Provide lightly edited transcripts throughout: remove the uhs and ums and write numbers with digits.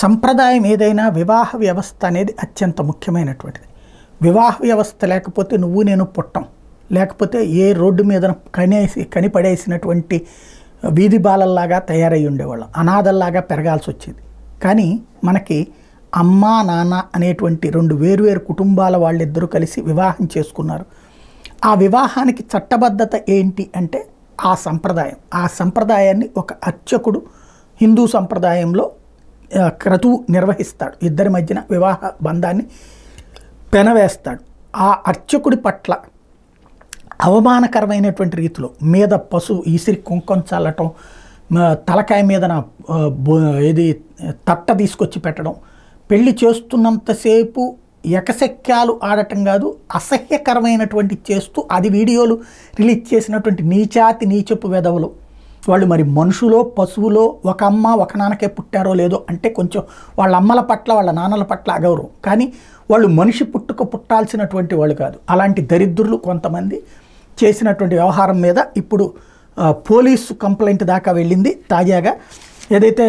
సంప్రదాయం ఏదైనా వివాహ వ్యవస్థ అనేది అత్యంత ముఖ్యమైనటువంటిది. వివాహ వ్యవస్థ లేకపోతే నువ్వు నేను పుట్టం, లేకపోతే ఏ రోడ్డు మీద కనిపడేసినటువంటి వీధి బాలల్లాగా తయారై ఉండేవాళ్ళం, అనాథల్లాగా పెరగాల్సి వచ్చేది. కానీ మనకి అమ్మ నాన్న అనేటువంటి రెండు వేరువేరు కుటుంబాల వాళ్ళిద్దరూ కలిసి వివాహం చేసుకున్నారు. ఆ వివాహానికి చట్టబద్ధత ఏంటి అంటే ఆ సంప్రదాయం. ఆ సంప్రదాయాన్ని ఒక అర్చకుడు హిందూ సంప్రదాయంలో క్రతువు నిర్వహిస్తాడు. ఇద్దరి మధ్యన వివాహ బంధాన్ని పెనవేస్తాడు. ఆ అర్చకుడి పట్ల అవమానకరమైనటువంటి రీతిలో మీద పశువు ఈసిరి కుంకం చల్లటం, తలకాయ మీద ఏది తట్ట తీసుకొచ్చి పెట్టడం, పెళ్లి చేస్తున్నంతసేపు ఎకశక్యాలు ఆడటం కాదు, అసహ్యకరమైనటువంటి చేస్తూ అది వీడియోలు రిలీజ్ చేసినటువంటి నీచపు వెధవలు వాళ్ళు మరి మనుషులో పశువులో ఒక అమ్మ ఒక నాన్నకే పుట్టారో లేదో అంటే కొంచెం వాళ్ళ అమ్మల పట్ల వాళ్ళ నాన్నల పట్ల అగౌరవం, కానీ వాళ్ళు మనిషి పుట్టాల్సినటువంటి వాళ్ళు కాదు. అలాంటి దరిద్రులు కొంతమంది చేసినటువంటి వ్యవహారం మీద ఇప్పుడు పోలీసు కంప్లైంట్ దాకా వెళ్ళింది. తాజాగా ఏదైతే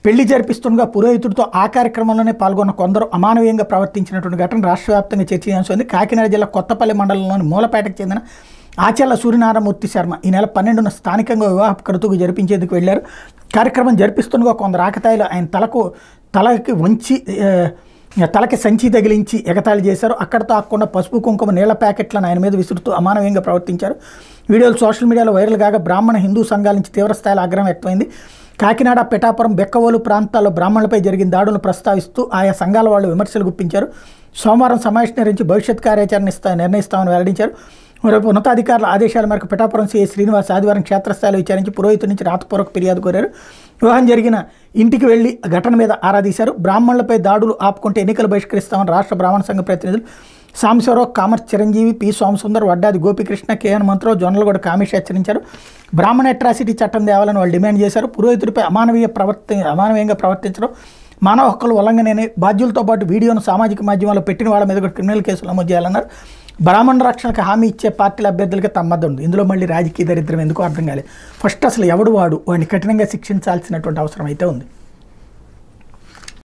పెళ్లి జరిపిస్తుండగా పురోహితుడితో ఆ కార్యక్రమంలోనే పాల్గొన్న కొందరు అమానవీయంగా ప్రవర్తించినటువంటి ఘటన రాష్ట్ర వ్యాప్తంగా చర్చనీయాంశమైంది. కాకినాడ జిల్లా కొత్తపల్లి మండలంలోని మూలపేటకు చెందిన ఆచల్ల సూర్యనారాయణమూర్తి శర్మ ఈ నెల 12న స్థానికంగా వివాహ క్రతువు జరిపించేందుకు వెళ్లారు. కార్యక్రమం జరిపిస్తుండగా కొందరు ఆకతాయిలు ఆయన తలకి వంచి తలకి సంచి తగిలించి ఎగతాళి చేశారు. అక్కడతో ఆకుండా పసుపు కుంకుమ నీళ్ల ప్యాకెట్లను ఆయన మీద విసురుతూ అమానవీయంగా ప్రవర్తించారు. వీడియోలు సోషల్ మీడియాలో వైరల్ కాగా బ్రాహ్మణ హిందూ సంఘాల నుంచి తీవ్రస్థాయిలో ఆగ్రహం వ్యక్తమైంది. కాకినాడ, పిఠాపురం, బెక్కవోలు ప్రాంతాల్లో బ్రాహ్మణులపై జరిగిన దాడులను ప్రస్తావిస్తూ ఆయా సంఘాల వాళ్ళు విమర్శలు గుప్పించారు. సోమవారం సమావేశం నిర్వహించి భవిష్యత్ కార్యాచరణ నిర్ణయిస్తామని వెల్లడించారు. మరోవైపు ఉన్నతాధికారుల ఆదేశాల మేరకు పిఠాపురం సీఐ శ్రీనివాస్ ఆదివారం క్షేత్రస్థాయిలో విచారించి పురోహితుడి నుంచి రాతపూర్వక ఫిర్యాదు కోరారు. వివాహం జరిగిన ఇంటికి వెళ్లి ఘటన మీద ఆరా తీశారు. బ్రాహ్మణులపై దాడులు ఆపుకుంటే ఎన్నికలు బహిష్కరిస్తామని రాష్ట్ర బ్రాహ్మణ సంఘ ప్రతినిధులు Sambasivarao, commerce Chiranjeevi, P Somasundar, Vaddadi Gopikrishna, KN Mantravu, Jonnalagudda Kamesh హెచ్చరించారు. బ్రాహ్మణ అట్రాసిటీ చట్టం తేవాలని వాళ్ళు డిమాండ్ చేశారు. పురోహితుడిపై అమానవీయంగా ప్రవర్తించడం మానవ హక్కుల ఉల్లంఘన, బాధ్యులతో పాటు వీడియోను సామాజిక మాధ్యమాల్లో పెట్టిన వాళ్ళ మీద కూడా క్రిమినల్ కేసులు నమోదు చేయాలన్నారు. బ్రాహ్మణ రక్షణకు హామీ ఇచ్చే పార్టీల అభ్యర్థులకి తమ మద్దతు ఉంది. ఇందులో మళ్ళీ రాజకీయ దరిద్రం ఎందుకు అర్థం కాలేదు. ఫస్ట్ అసలు ఎవడు వాడిని కఠినంగా శిక్షించాల్సినటువంటి అవసరం అయితే ఉంది.